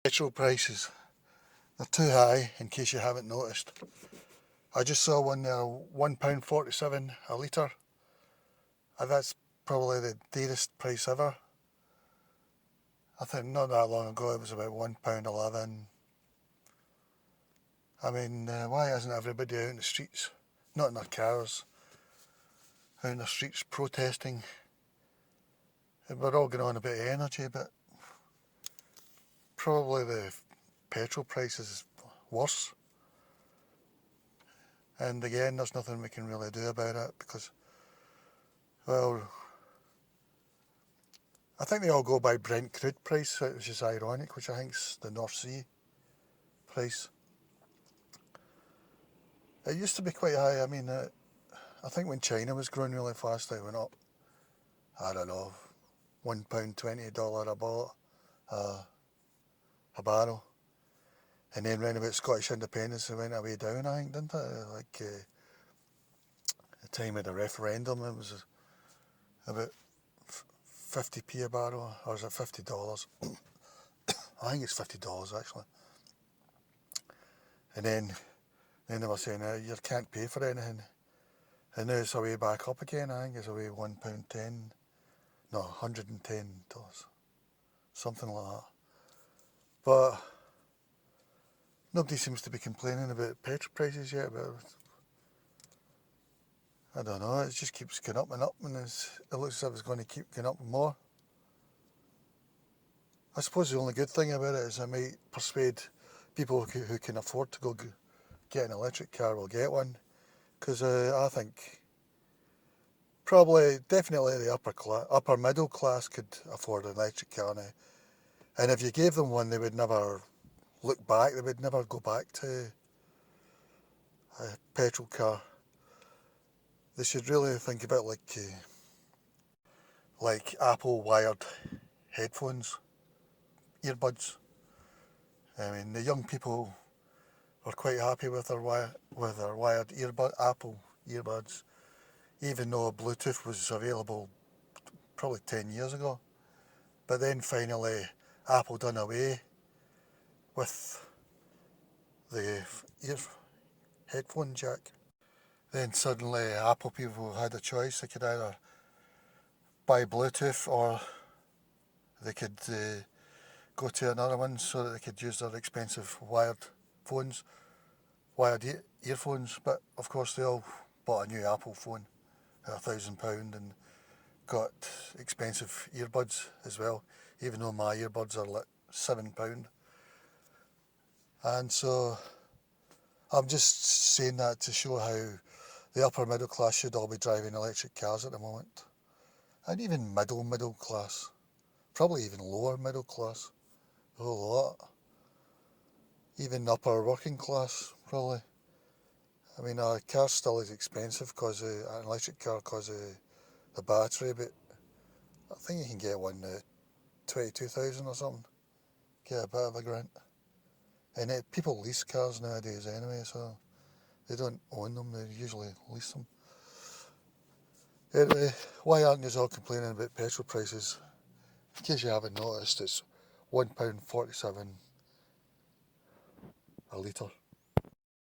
Petrol prices, they're too high in case you haven't noticed. I just saw one there, £1.47 a litre, and that's probably the dearest price ever. I think not that long ago it was about £1.11. I mean, why isn't everybody out in the streets, not in their cars, out in the streets protesting? We're all going on about energy, but probably the petrol price is worse. And again, there's nothing we can really do about it because, well, I think they all go by Brent crude price, which is ironic, which I think's the North Sea price. It used to be quite high. I mean, I think when China was growing really fast, it went up, I don't know, $1.20 a barrel. And then round about Scottish independence, it went away down, I think, didn't it? Like the time of the referendum, it was about 50p a barrel, or is it $50? I think it's $50 actually. And then they were saying, you can't pay for anything. And now it's away back up again. I think it's away £1.10, no, $110, something like that. But nobody seems to be complaining about petrol prices yet, but I don't know, it just keeps going up and up, and it looks as if it's going to keep going up more. I suppose the only good thing about it is it might persuade people who can afford to go get an electric car will get one, because I think definitely the upper middle class could afford an electric car now, and if you gave them one, they would never look back. They would never go back to a petrol car. They should really think about like Apple wired headphones, earbuds. I mean, the young people are quite happy with their wired Apple earbuds, even though Bluetooth was available probably 10 years ago. But then finally Apple done away with the headphone jack. Then suddenly Apple people had a choice. They could either buy Bluetooth or they could go to another one so that they could use their expensive wired earphones. But of course they all bought a new Apple phone at £1,000 and got expensive earbuds as well, even though my earbuds are like £7. And so I'm just saying that to show how the upper middle class should all be driving electric cars at the moment. And even middle class, probably even lower middle class, a whole lot. Even upper working class, probably. I mean, a car still is expensive because an electric car because of the battery, but I think you can get one 22,000 or something. Get a bit of a grant. And people lease cars nowadays anyway, so they don't own them, they usually lease them. Anyway, why aren't you all complaining about petrol prices? In case you haven't noticed, it's £1.47 a litre.